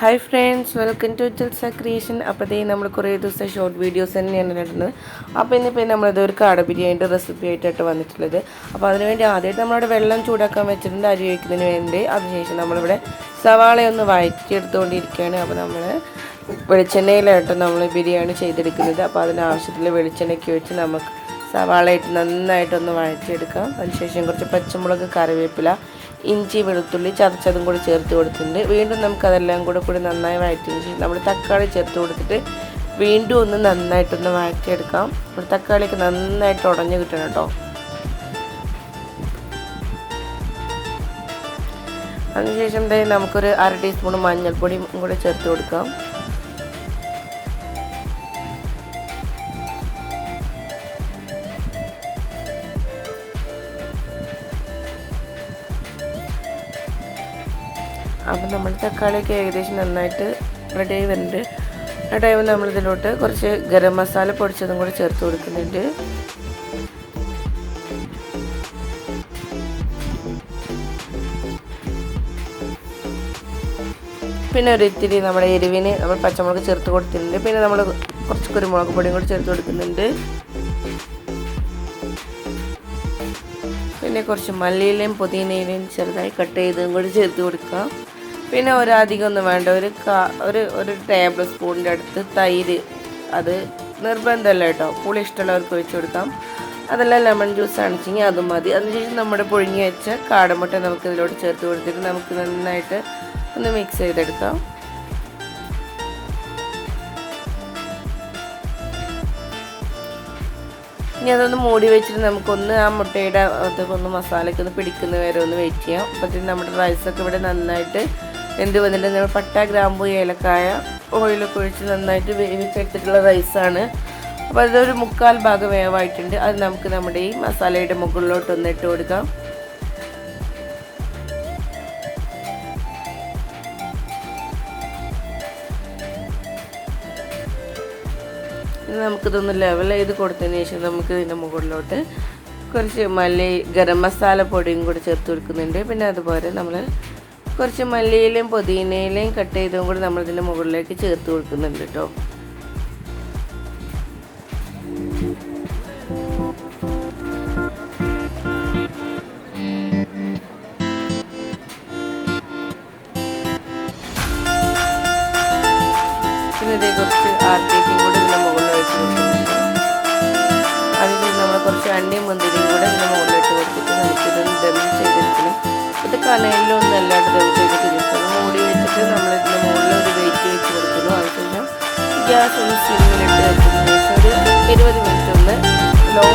Hi friends, welcome to Jalsa Creation. അപ്പോൾ ദേ നമ്മൾ കുറേ ദിവസത്തെ ഷോർട്ട് വീഡിയോസ് തന്നെയാണ് ഇടുന്നത്. അപ്പോൾ ഇന്നിപ്പോൾ നമ്മളത് ഒരു കാട ബിരിയാണിയുടെ റെസിപ്പി ആയിട്ടാണ് വന്നിട്ടുള്ളത്. അപ്പോൾ അതിനുവേണ്ടി ആദ്യമായിട്ട് നമ്മളിവിടെ വെള്ളം ചൂടാക്കാൻ വെച്ചിട്ടുണ്ട് അരി വയ്ക്കുന്നതിന് വേണ്ടി. അതിനുശേഷം നമ്മളിവിടെ സവാളയൊന്ന് വഴറ്റിയെടുത്തുകൊണ്ടിരിക്കുകയാണ്. അപ്പോൾ നമ്മൾ വെളിച്ചെണ്ണയിലായിട്ട് നമ്മൾ ബിരിയാണി ചെയ്തെടുക്കുന്നത്. അപ്പോൾ അതിനാവശ്യത്തിൽ വെളിച്ചെണ്ണയ്ക്ക് വെച്ച് നമുക്ക് സവാളയായിട്ട് നന്നായിട്ടൊന്ന് വഴറ്റിയെടുക്കാം. അതിനുശേഷം കുറച്ച് പച്ചമുളക്, കറിവേപ്പില, ഇഞ്ചി, വെളുത്തുള്ളി ചതച്ചതും കൂടി ചേർത്ത് കൊടുത്തിട്ടുണ്ട്. വീണ്ടും നമുക്കതെല്ലാം കൂടി നന്നായി വഴറ്റിയതിന് ശേഷം നമ്മൾ തക്കാളി ചേർത്ത് കൊടുത്തിട്ട് വീണ്ടും ഒന്ന് നന്നായിട്ടൊന്ന് വഴറ്റിയെടുക്കാം. ഒരു തക്കാളിയൊക്കെ നന്നായിട്ട് ഉടഞ്ഞ് കിട്ടണം കേട്ടോ. അതിനുശേഷം നമുക്കൊരു 1/2 ടീസ്പൂൺ മഞ്ഞൾപ്പൊടിയും കൂടി ചേർത്ത് കൊടുക്കാം. അപ്പം നമ്മൾ തക്കാളിയൊക്കെ ഏകദേശം നന്നായിട്ട് റെഡിയായി വരുന്നുണ്ട്. ആ ടൈമിൽ നമ്മളിതിലോട്ട് കുറച്ച് ഗരം മസാല പൊടിച്ചതും കൂടി ചേർത്ത് കൊടുക്കുന്നുണ്ട്. പിന്നെ ഒരു ഇത്തിരി നമ്മുടെ എരിവിന് നമ്മൾ പച്ചമുളക് ചേർത്ത് കൊടുത്തിട്ടുണ്ട്. പിന്നെ നമ്മൾ കുറച്ച് കുരുമുളക് പൊടിയും കൂടി ചേർത്ത് കൊടുക്കുന്നുണ്ട്. പിന്നെ കുറച്ച് മല്ലിയിലയും പുതിനയിലയും ചെറുതായി കട്ട് ചെയ്തതും കൂടി ചേർത്ത് കൊടുക്കാം. പിന്നെ ഒരധികം ഒന്നും വേണ്ട, ഒരു ടേബിൾ സ്പൂണിൻ്റെ അടുത്ത് തൈര്, അത് നിർബന്ധമല്ല കേട്ടോ, പുളി ഇഷ്ടമുള്ളവർക്ക് ഒഴിച്ചു കൊടുക്കാം. അതെല്ലാം ലെമൺ ജ്യൂസ് ആണെച്ചെങ്കിൽ അതും മതി. അതിനുശേഷം നമ്മുടെ പുഴുങ്ങി വെച്ച കാടമുട്ട നമുക്ക് ഇതിലോട്ട് ചേർത്ത് കൊടുത്തിട്ട് നമുക്ക് നന്നായിട്ട് ഒന്ന് മിക്സ് ചെയ്തെടുക്കാം. ഇനി അതൊന്ന് മൂടി വെച്ചിട്ട് നമുക്കൊന്ന് ആ മുട്ടയുടെ അകത്തൊക്കെ ഒന്ന് മസാലയ്ക്ക് ഒന്ന് പിടിക്കുന്ന വരെ ഒന്ന് വെയിറ്റ് ചെയ്യാം. അപ്പോഴത്തേക്കും നമ്മുടെ റൈസൊക്കെ ഇവിടെ നന്നായിട്ട് വെന്ത് വന്നിട്ട് നമ്മൾ പട്ട, ഗ്രാമ്പു, ഏലക്കായ, ഓയിലൊക്കെ ഒഴിച്ച് നന്നായിട്ട് വേവിച്ചെടുത്തിട്ടുള്ള റൈസാണ്. അപ്പോൾ അതൊരു 3/4 ഭാഗം വേവായിട്ടുണ്ട്. അത് നമുക്ക് നമ്മുടെ ഈ മസാലയുടെ മുകളിലോട്ടൊന്ന് ഇട്ട് കൊടുക്കാം. നമുക്കിതൊന്ന് ലെവൽ ചെയ്ത് കൊടുത്തതിന് ശേഷം നമുക്ക് ഇതിൻ്റെ മുകളിലോട്ട് കുറച്ച് ഗരം മസാല പൊടിയും കൂടി ചേർത്ത് കൊടുക്കുന്നുണ്ട്. പിന്നെ അതുപോലെ നമ്മൾ കുറച്ച് മല്ലിയിലയും പുതിനയിലയും കട്ട് ചെയ്തതും കൂടി നമ്മളിതിൻ്റെ മുകളിലേക്ക് ചേർത്ത് കൊടുക്കുന്നുണ്ട് കേട്ടോ. പിന്നെ ഇതേ കുറച്ച് ആർട്ടിക്കും കൂടി ഇതിൻ്റെ മുകളിൽ വെച്ച് കൊടുക്കുന്നുണ്ട്. അതിന് നമ്മൾ കുറച്ച് അണ്ടിയും മുന്തിരിയും കൂടെ ഇതിൻ്റെ മുകളിലിട്ട് കൊടുത്തിട്ട് നമുക്കിതൊന്ന് ദം ചെയ്തെടുക്കണം. ഇത് കനലിലൊന്നും അല്ലാണ്ട് ദം ചെയ്തിട്ട് കിട്ടും. മൂടി വെച്ചിട്ട് നമ്മളിതിൻ്റെ മുകളിൽ ഒരു വെയിറ്റ് വെച്ച് കൊടുക്കുന്നു. അതിനുശേഷം ഗ്യാസ് ഒന്ന് സിമ്മിലിട്ട് വെച്ചതിന് ശേഷം ഒരു 20 മിനിറ്റ് ഒന്ന് ലോ